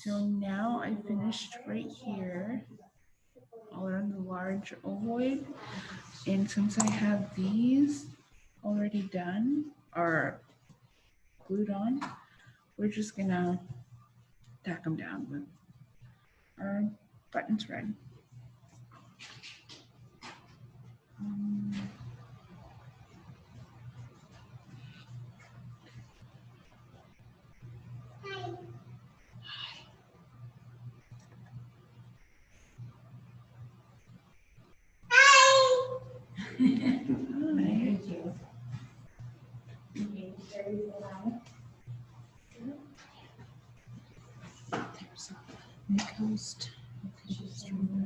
So now I finished right here, all around the large ovoid. And since I have these already done or glued on, we're just gonna tack them down with our button thread. Coast.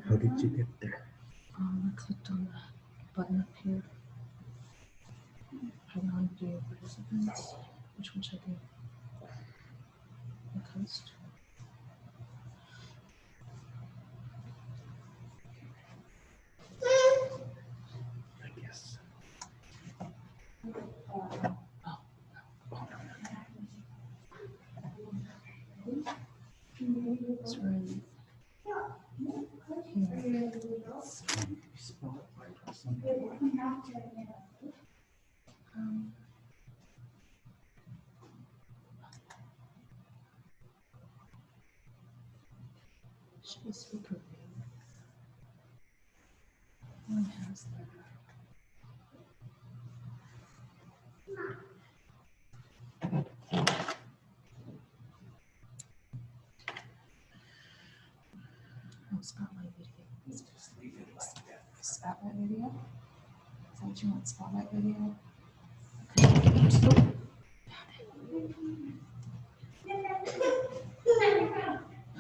How did you get there? I clicked on the button up here. I want to do participants. Which one should I do? The coast. I guess. It's right here. Spotlight or something. Should be speaker view. One has that. Oh, spotlight video. Let's just leave it like that. Spotlight video? Is that what you want? Spotlight video?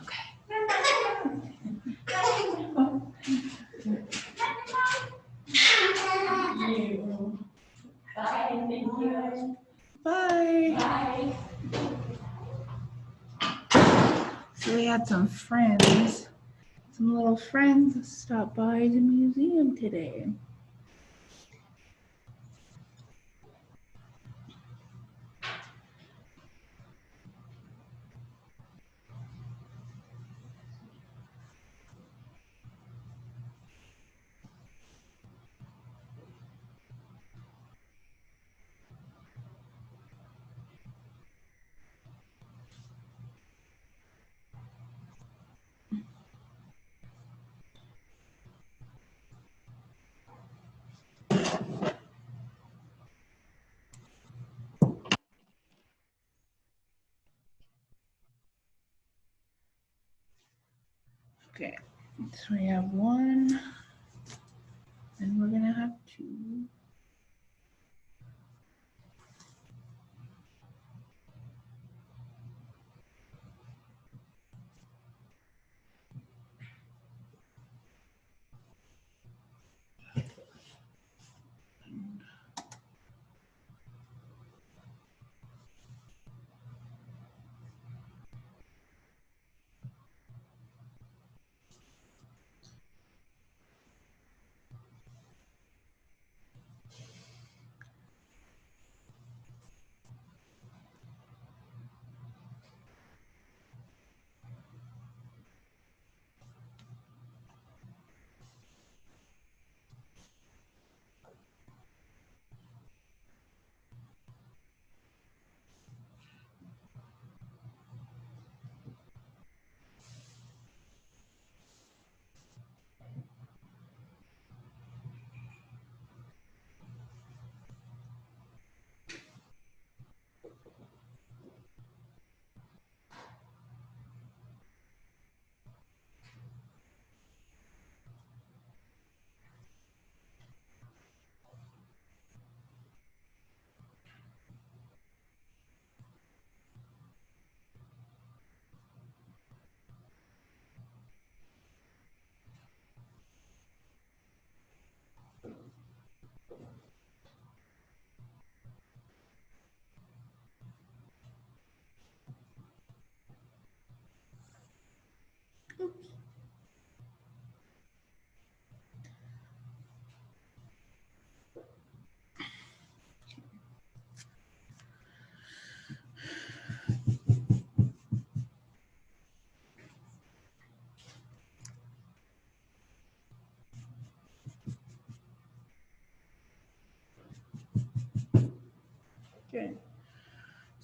Okay. Bye, thank you. Bye. Bye. So we had some friends, some little friends stop by the museum today. Okay, so we have one, and we're gonna have two.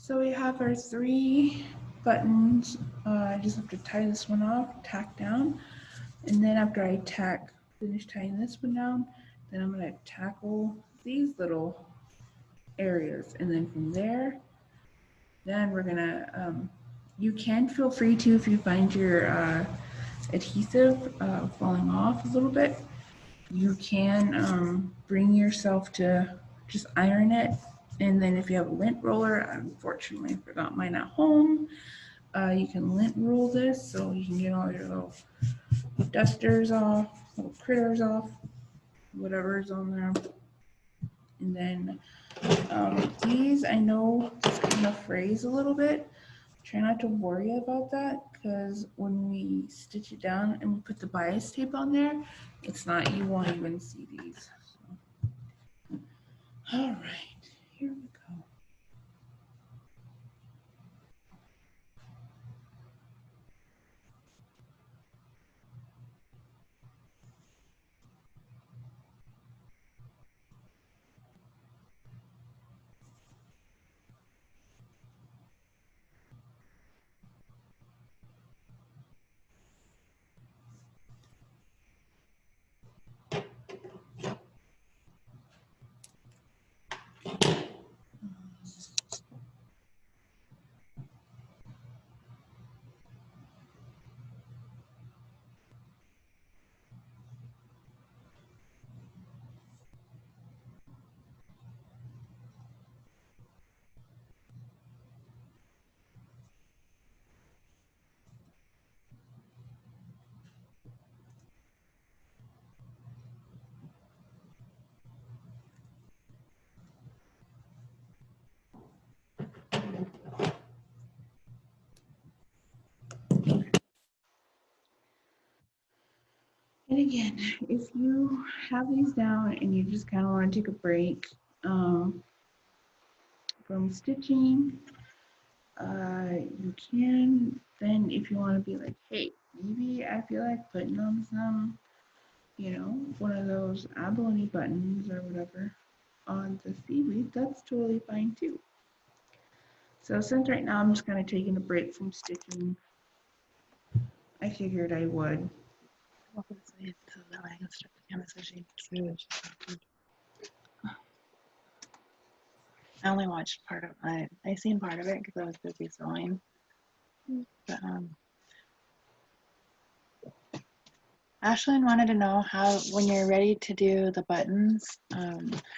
So we have our 3 buttons. I just have to tie this one off, tack down, and then after I finish tying this one down, then I'm gonna tackle these little areas, and then from there, then we're gonna, you can feel free to, if you find your adhesive falling off a little bit, you can bring yourself to just iron it. And then if you have a lint roller, unfortunately I forgot mine at home, you can lint roll this so you can get all your little dusters off, little critters off, whatever's on there. And then these, I know just kind of frays a little bit. Try not to worry about that because when we stitch it down and we put the bias tape on there, it's not, you won't even see these. So. All right, here we go. And again, if you have these down and you just kind of want to take a break from stitching, you can. Then if you want to be like, hey, maybe I feel like putting on some, one of those abalone buttons or whatever on the seaweed, that's totally fine too. So since right now I'm just kind of taking a break from stitching, I figured I would. I only watched part of it. I seen part of it because I was busy sewing. But Ashlyn wanted to know how, when you're ready to do the buttons,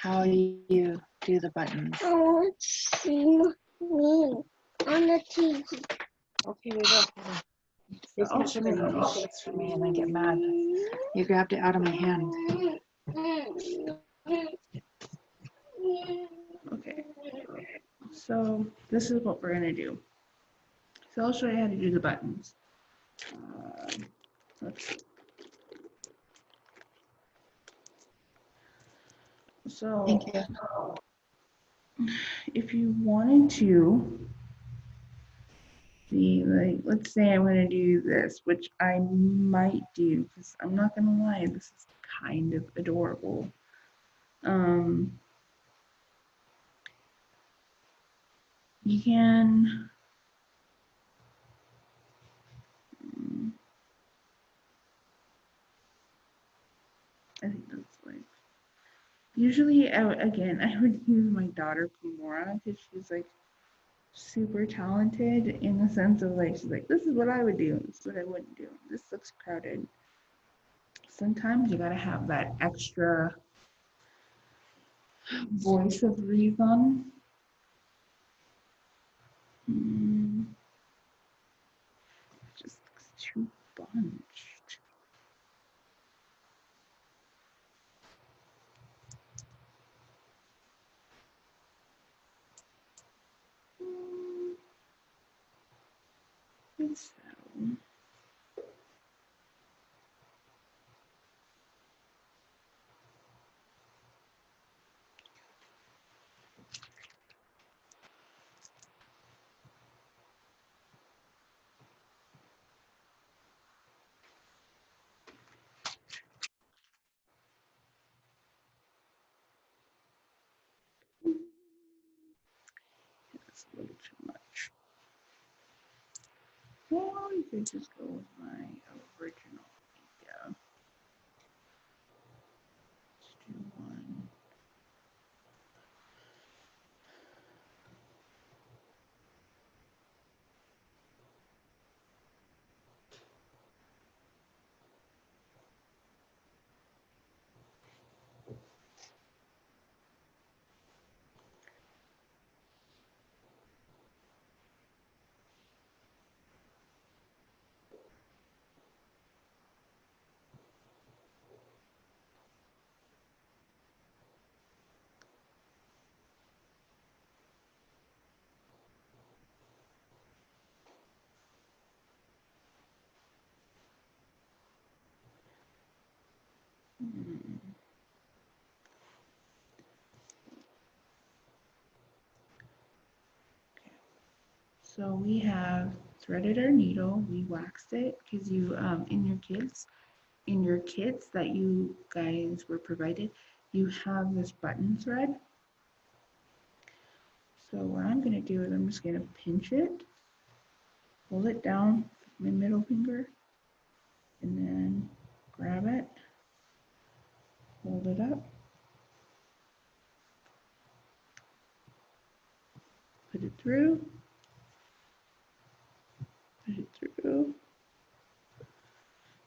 how you do the buttons. I want to see me on the TV. Okay, we will. You can't show me the objects for me and then get mad. You grabbed it out of my hand. Okay, so this is what we're gonna do. So I'll show you how to do the buttons. Let's see. So Thank you. if you wanted to see, like, let's say I'm gonna do this, which I might do, because I'm not gonna lie, this is kind of adorable. You can I think that's like usually again I would use my daughter Kimura because she's like super talented in the sense of like she's like, this is what I would do, this is what I wouldn't do. This looks crowded. Sometimes you gotta have that extra voice of reason. Just looks too bunched. So a little too much. Well, you could just go with my original idea. Let's do one. So we have threaded our needle, we waxed it because you in your kits that you guys were provided, you have this button thread. So what I'm gonna do is I'm just gonna pinch it, hold it down with my middle finger, and then grab it, hold it up, put it through, put it through,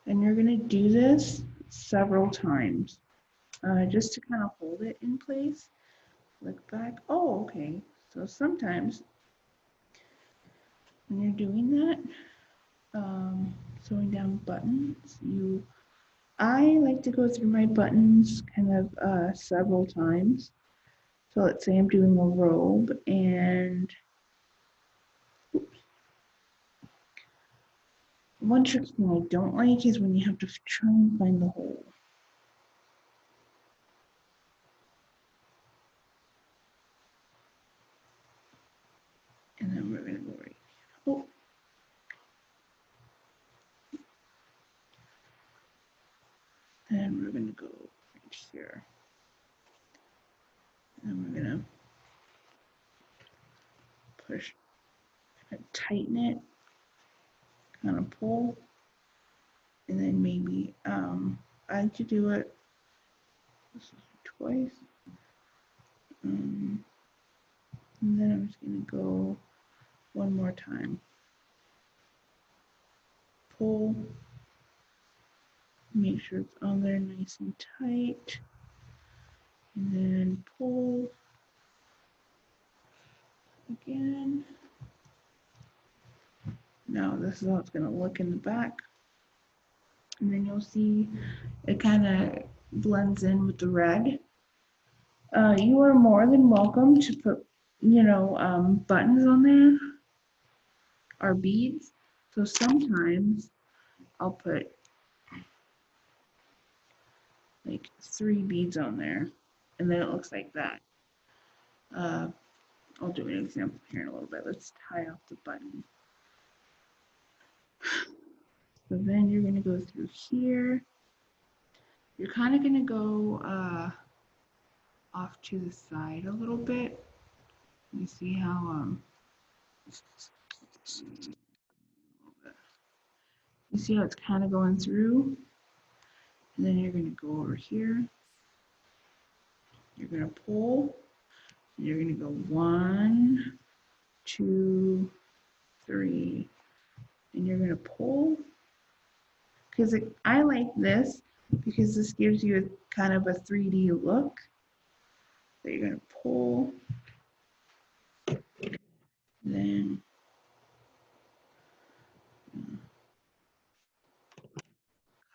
and you're gonna do this several times, just to kind of hold it in place. Look back. Oh, okay. So sometimes when you're doing that, sewing down buttons, I like to go through my buttons kind of several times. So let's say I'm doing a robe, and oops, one tricky thing I don't like is when you have to try and find the hole. And then we're gonna go right. Oh. Then we're gonna go right here. And we're gonna push, kind of tighten it, kind of pull, and then maybe I like to do it twice. And then I'm just gonna go one more time. Pull, make sure it's on there nice and tight, and then pull again. Now this is how it's gonna look in the back, and then you'll see it kind of blends in with the red. You are more than welcome to put, buttons on there or beads. So sometimes I'll put like 3 beads on there, and then it looks like that. I'll do an example here in a little bit. Let's tie off the button. So then you're gonna go through here. You're kind of gonna go off to the side a little bit. You see how you see how it's kind of going through, and then you're gonna go over here. You're gonna pull. And you're gonna go 1, 2, 3, and you're gonna pull. Because I like this because this gives you a kind of a 3D look. So you're gonna pull, then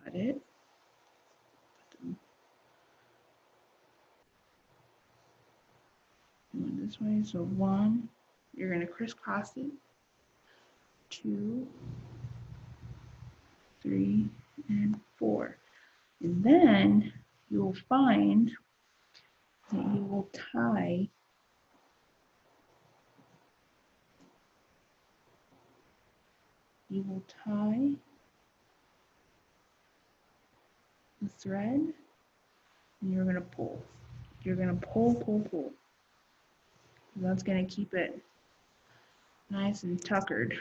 cut it. Doing this way. So 1, you're gonna crisscross it. 2, 3, and 4. And then you will find that you will tie the thread, and you're gonna pull. You're gonna pull, pull, pull. That's gonna keep it nice and tuckered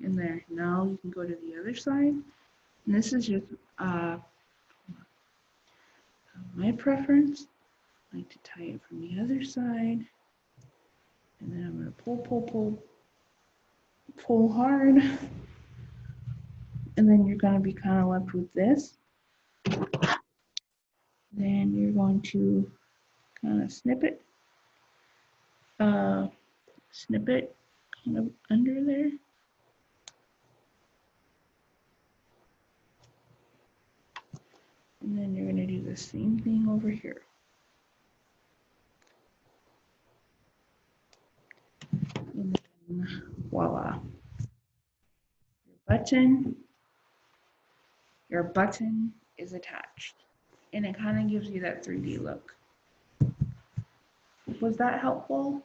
in there. Now you can go to the other side. And this is just my preference. I like to tie it from the other side. And then I'm going to pull hard. And then you're going to be kind of left with this. Then you're going to kind of snip it kind of under there. And then you're going to do the same thing over here. And then voila. Your button is attached. And it kind of gives you that 3D look. Was that helpful?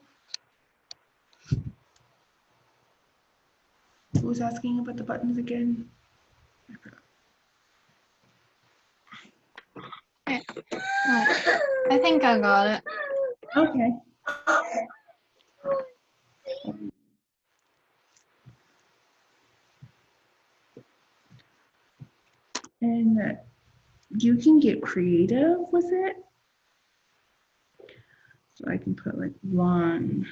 Who was asking about the buttons again? I think I got it. Okay. And you can get creative with it. So I can put like 1,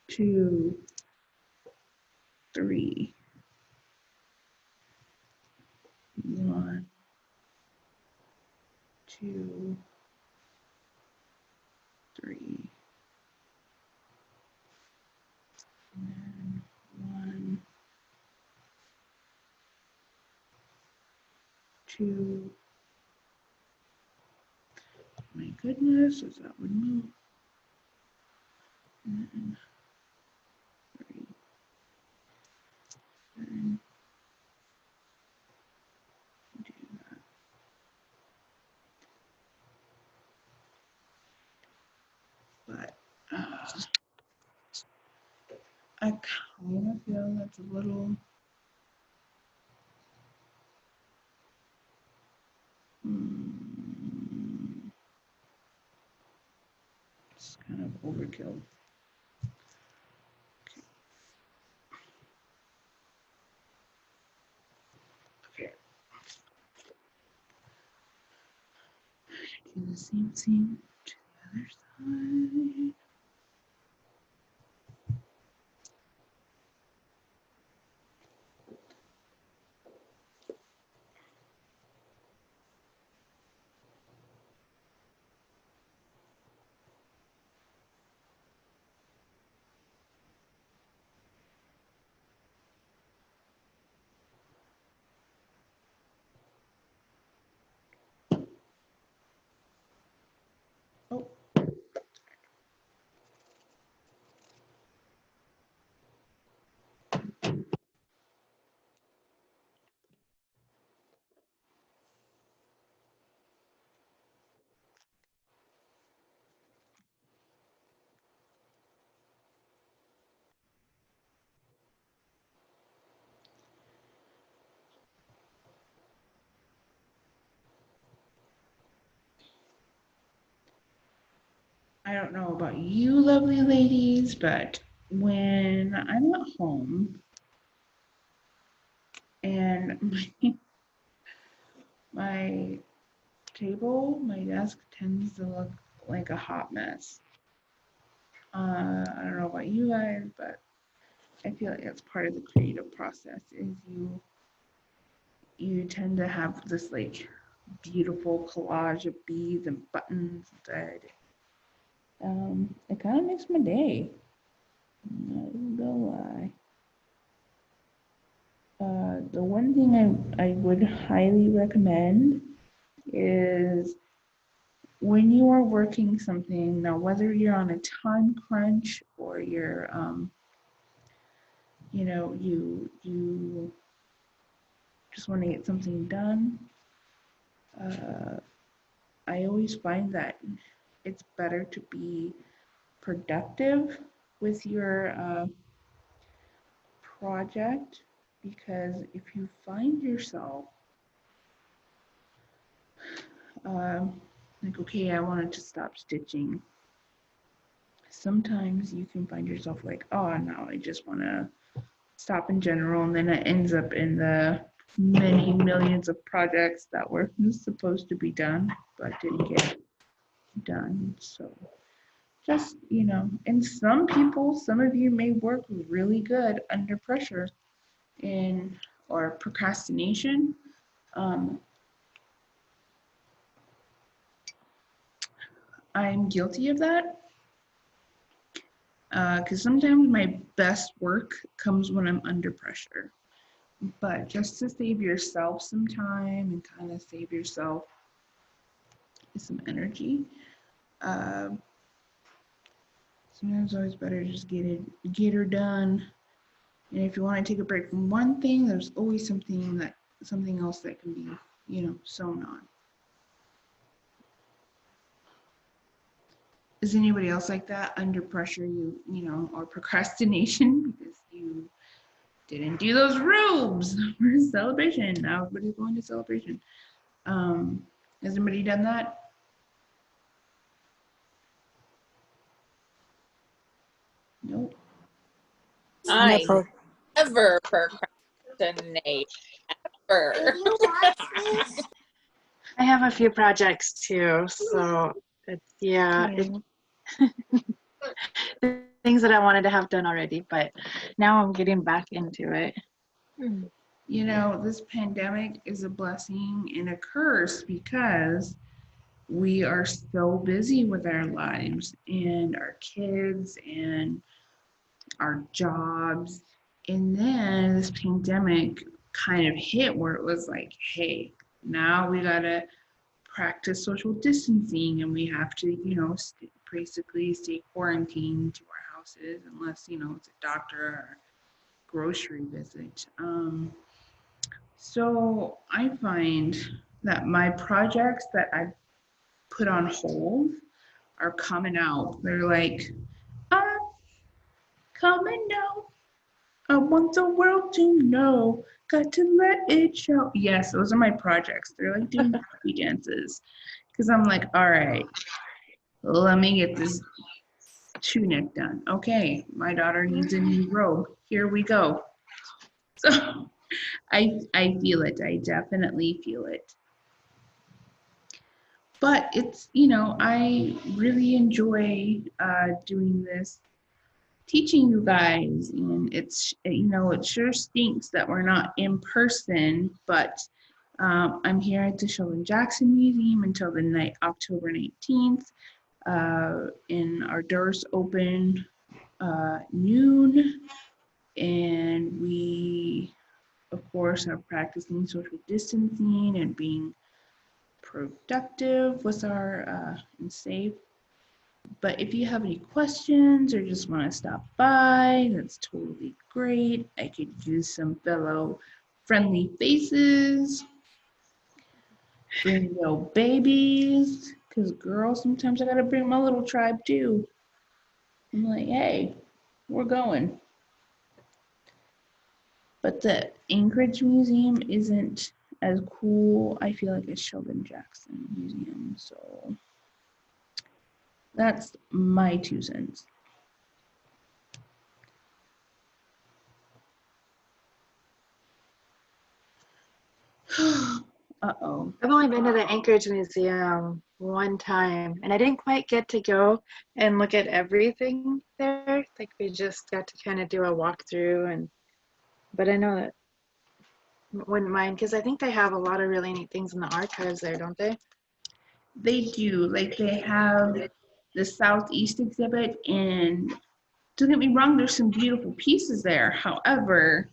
2, 3. 1, 2, 3. And then 1, 2. My goodness, as that would move. And then 3. And do that. But I kind of feel that's a little it's kind of overkill. Okay. Do the same thing to the other side. Oh. I don't know about you lovely ladies, but when I'm at home and my table, my desk tends to look like a hot mess. I don't know about you guys, but I feel like that's part of the creative process is you tend to have this like beautiful collage of beads and buttons that it kind of makes my day. Not even gonna lie. The one thing I would highly recommend is when you are working something, now whether you're on a time crunch or you're, you just want to get something done, I always find that it's better to be productive with your project because if you find yourself like, okay, I wanted to stop stitching sometimes you can find yourself like, oh, no, I just want to stop in general. And then it ends up in the many millions of projects that were supposed to be done, but didn't get done. So just, and some people, some of you may work really good under pressure or procrastination. I'm guilty of that because sometimes my best work comes when I'm under pressure. But just to save yourself some time and kind of save yourself some energy, sometimes it's always better to just get her done. And if you want to take a break from one thing, there's always something else that can be, sewn on. Is anybody else like that under pressure, or procrastination because you didn't do those robes for celebration? Now everybody's going to celebration. Has anybody done that? Nope. I never procrastinate. Ever. I have a few projects too, so it's things that I wanted to have done already, but now I'm getting back into it. This pandemic is a blessing and a curse because we are so busy with our lives and our kids and our jobs. And then this pandemic kind of hit where it was like, hey, now we got to practice social distancing and we have to, basically stay quarantined to our houses unless, it's a doctor or grocery visit. So I find that my projects that I put on hold are coming out. They're like, I'm coming out. I want the world to know. Got to let it show. Yes, those are my projects. They're like doing happy dances. Because I'm like, all right, let me get this tunic done. Okay, my daughter needs a new robe. Here we go. So I feel it. I definitely feel it. But it's, I really enjoy doing this, teaching you guys. And it's, it sure stinks that we're not in person, but I'm here at the Sheldon Jackson Museum until the night, October 19th. And our doors open noon. And we, of course, are practicing social distancing and being productive with our and safe. But if you have any questions or just want to stop by, that's totally great. I could use some fellow friendly faces. Bring your babies, because girls, sometimes I gotta bring my little tribe too. I'm like, hey, we're going. But the Anchorage Museum isn't as cool, I feel like, as Sheldon Jackson Museum. So that's my 2 cents. Uh-oh. I've only been to the Anchorage Museum one time, and I didn't quite get to go and look at everything there. Like we just got to kind of do a walkthrough, but I know that wouldn't mind because I think they have a lot of really neat things in the archives there, don't they? They do. Like they have the Southeast exhibit, and don't get me wrong, there's some beautiful pieces there. However,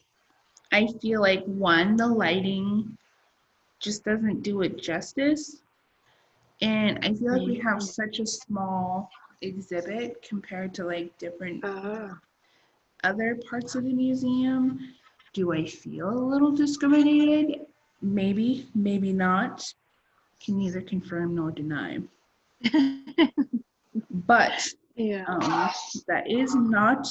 I feel like the lighting just doesn't do it justice. And I feel like we have such a small exhibit compared to like different other parts of the museum. Do I feel a little discriminated? Maybe, maybe not. Can neither confirm nor deny. But that is not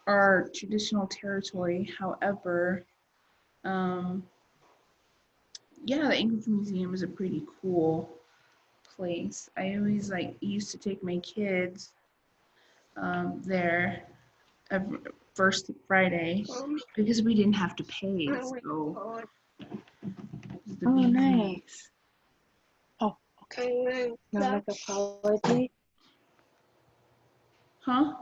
our traditional territory. However, yeah, the Anchorage Museum is a pretty cool place. I always used to take my kids there every first Friday because we didn't have to pay. So the Oh, museum. nice. Oh, okay. No, like apology. Huh?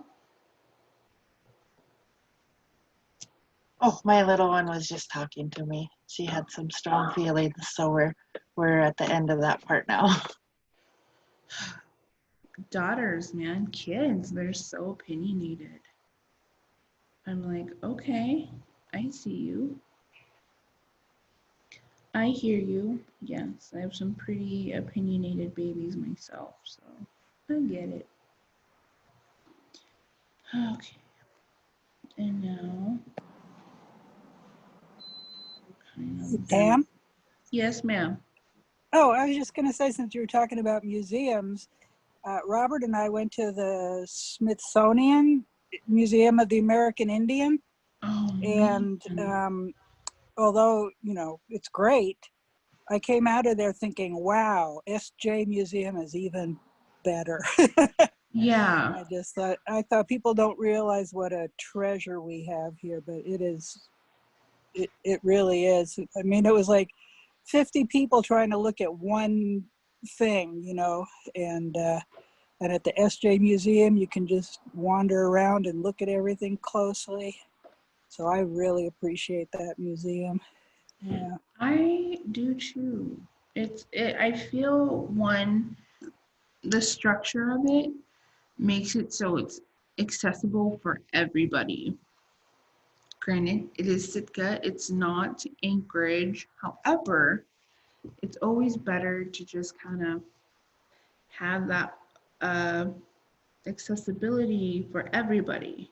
Oh, my little one was just talking to me. She had some strong feelings, so we're at the end of that part now. Daughters, man, kids, they're so opinionated. I'm like, okay, I see you. I hear you. Yes, I have some pretty opinionated babies myself, so I get it. Okay, and now kind of done. Pam? Yes, ma'am. Oh, I was just going to say, since you were talking about museums, Robert and I went to the Smithsonian Museum of the American Indian. Oh, And although, you know, it's great, I came out of there thinking, wow, SJ Museum is even better. yeah. I thought people don't realize what a treasure we have here, but it really is. I mean, it was like 50 people trying to look at one thing, you know, and at the SJ Museum, you can just wander around and look at everything closely. So I really appreciate that museum. Yeah. I do too. I feel the structure of it makes it so it's accessible for everybody. Granted, it is Sitka, it's not Anchorage. However, it's always better to just kind of have that uh, accessibility for everybody.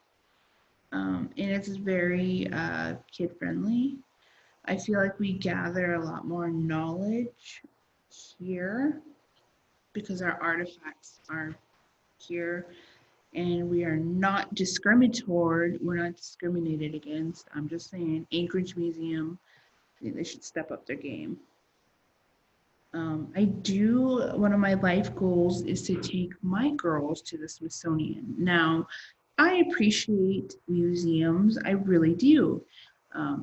And it's very kid friendly. I feel like we gather a lot more knowledge here because our artifacts are here and we are not discriminatory. We're not discriminated against. I'm just saying, Anchorage Museum, I think they should step up their game. One of my life goals is to take my girls to the Smithsonian. Now, I appreciate museums, I really do.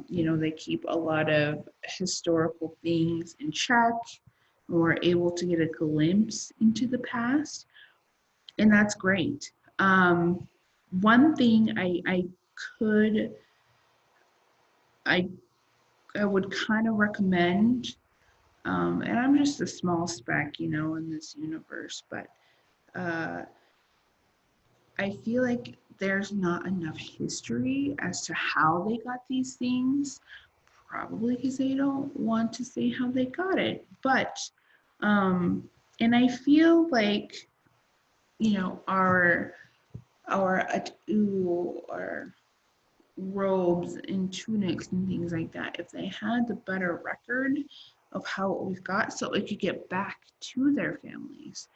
You know, they keep a lot of historical things in check. We're able to get a glimpse into the past, and that's great. One thing could, I, I would kind of recommend, and I'm just a small speck, you know, in this universe, but uh, I feel like there's not enough history as to how they got these things, probably because they don't want to say how they got it. But, and I feel like, you know, our atu or robes and tunics and things like that, if they had the better record of how it was got, so it could get back to their families,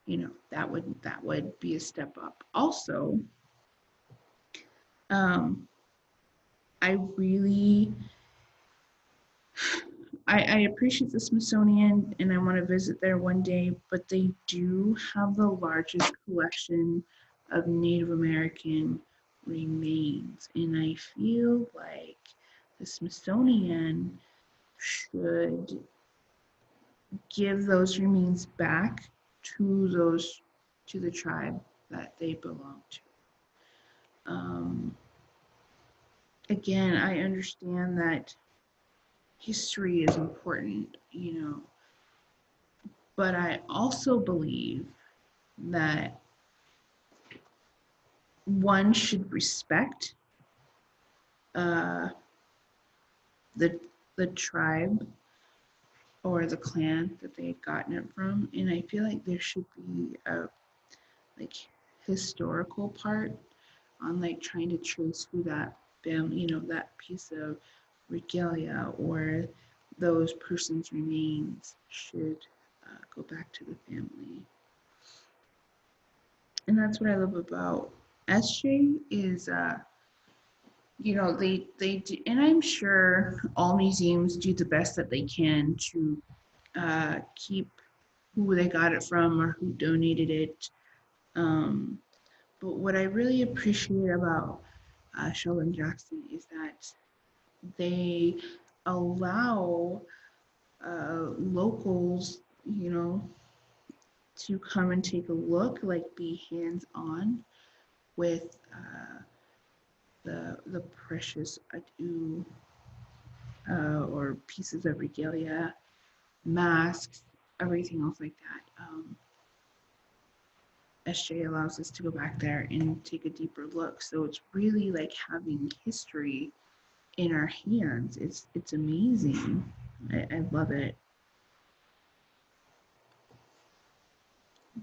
you know, that would be a step up. Also, um, I really I appreciate the Smithsonian and I want to visit there one day, but they do have the largest collection of Native American remains. And I feel like the Smithsonian should give those remains back to the tribe that they belong to. Again, I understand that history is important, you know, but I also believe that one should respect uh, the the tribe or the clan that they had gotten it from, and I feel like there should be a like historical part on like trying to trace who that family, you know, that piece of regalia or those persons' remains should go back to the family. And that's what I love about SJ is you know, they do, and I'm sure all museums do the best that they can to keep who they got it from or who donated it. Um, But what I really appreciate about Sheldon Jackson is that they allow locals, you know, to come and take a look, like be hands-on with the precious adu or pieces of regalia, masks, everything else like that. SJ allows us to go back there and take a deeper look. So it's really like having history in our hands. It's amazing. I love it.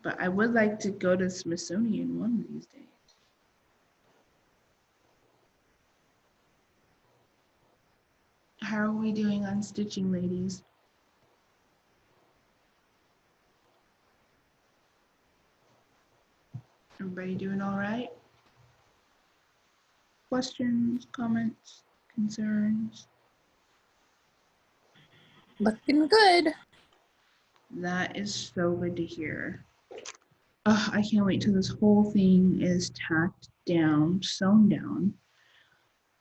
But I would like to go to Smithsonian one of these days. How are we doing on stitching, ladies? Everybody doing all right? Questions, comments, concerns? Looking good. That is so good to hear. I can't wait till this whole thing is tacked down, sewn down.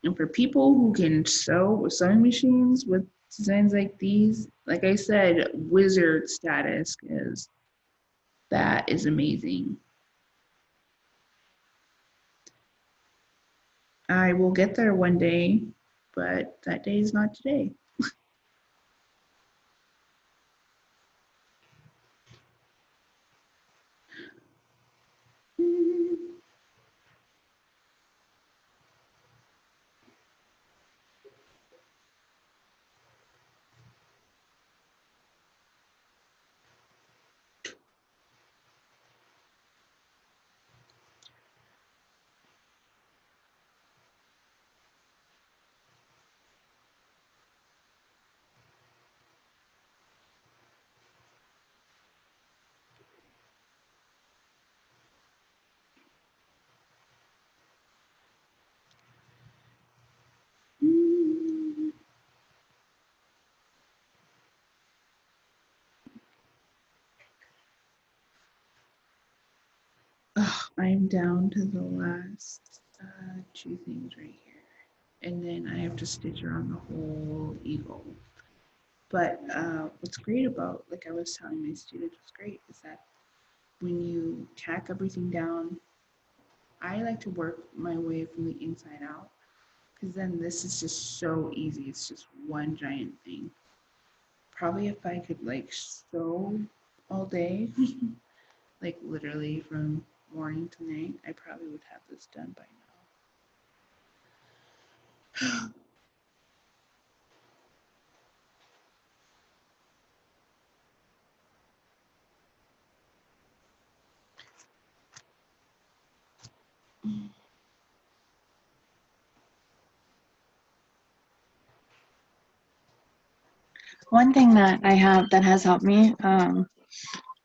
And for people who can sew with sewing machines with designs like these, like I said, wizard status, is that is amazing. I will get there one day, but that day is not today. I'm down to the last two things right here. And then I have to stitch around the whole eagle. But what's great about, like I was telling my students, what's great is that when you tack everything down, I like to work my way from the inside out because then this is just so easy. It's just one giant thing. Probably if I could like sew all day, like literally from morning to night, I probably would have this done by now. One thing that I have that has helped me,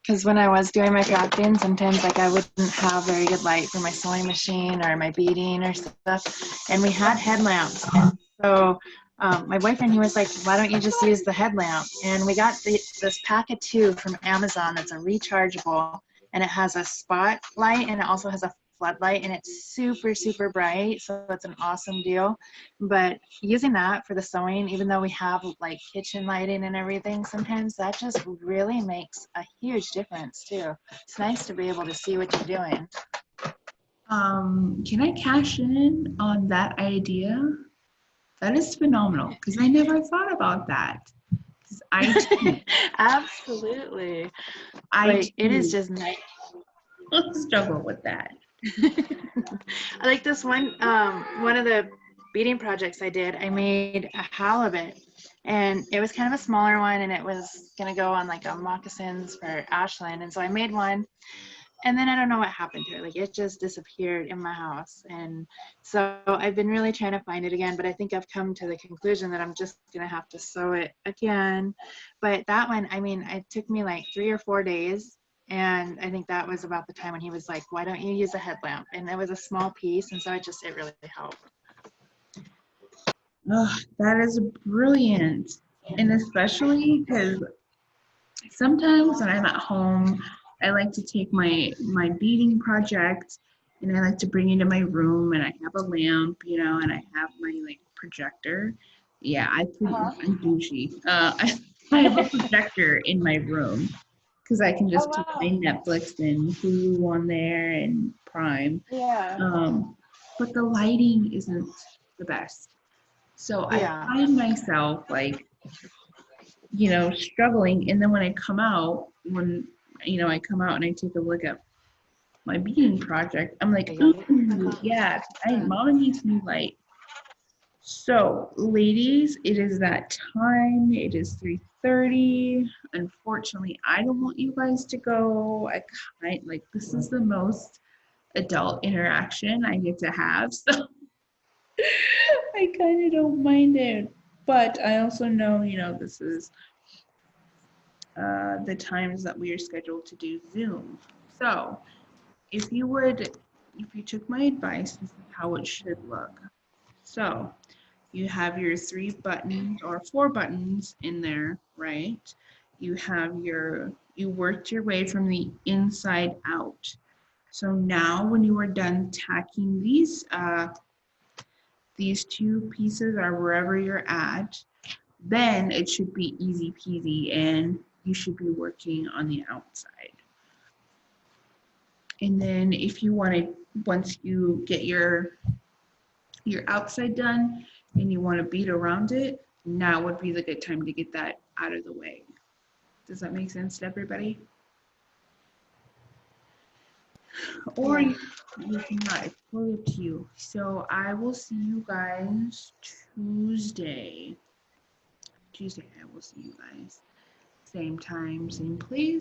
because when I was doing my crafting, sometimes like I wouldn't have very good light for my sewing machine or my beading or stuff, and we had headlamps. And so my boyfriend, he was like, "Why don't you just use the headlamp?" And we got this pack of 2 from Amazon that's a rechargeable, and it has a spotlight and it also has a floodlight, and it's super super bright, so it's an awesome deal. But using that for the sewing, even though we have like kitchen lighting and everything, sometimes that just really makes a huge difference too. It's nice to be able to see what you're doing. Can I cash in on that idea? That is phenomenal because I never thought about that. I Absolutely. I Like it is just nice. struggle with that. I like this one of the beading projects I did, I made a halibut, and it was kind of a smaller one, and it was gonna go on like a moccasins for Ashland. And so I made one, and then I don't know what happened to it. Like it just disappeared in my house. And so I've been really trying to find it again, but I think I've come to the conclusion that I'm just gonna have to sew it again. But that one, I mean, it took me like 3 or 4 days. And I think that was about the time when he was like, "Why don't you use a headlamp?" And it was a small piece, and so it really helped. Oh, that is brilliant. And especially because sometimes when I'm at home, I like to take my beading project and I like to bring it into my room, and I have a lamp, you know, and I have my like projector. Yeah, I'm douchey. I have a projector in my room because I can just Oh put wow. my Netflix and Hulu on there and Prime. Yeah. But the lighting isn't the best. So I Yeah. find myself like, you know, struggling. And then when I come out, when, you know, I come out and I take a look at my beading project, I'm like, ooh, yeah, Mama needs new light. So, ladies, it is that time. It is 3:30. Unfortunately, I don't want you guys to go. I kind like this is the most adult interaction I get to have, so I kind of don't mind it. But I also know, you know, this is the times that we are scheduled to do Zoom. So, if you took my advice, this is how it should look. So, you have your 3 buttons or 4 buttons in there, right? You worked your way from the inside out. So now when you are done tacking these 2 pieces or wherever you're at, then it should be easy peasy and you should be working on the outside. And then if you want to, once you get your outside done and you want to beat around it, now would be the good time to get that out of the way. Does that make sense to everybody? Or Yeah. you cannot, it's totally up to you. So I will see you guys Tuesday. I will see you guys. Same time, same place.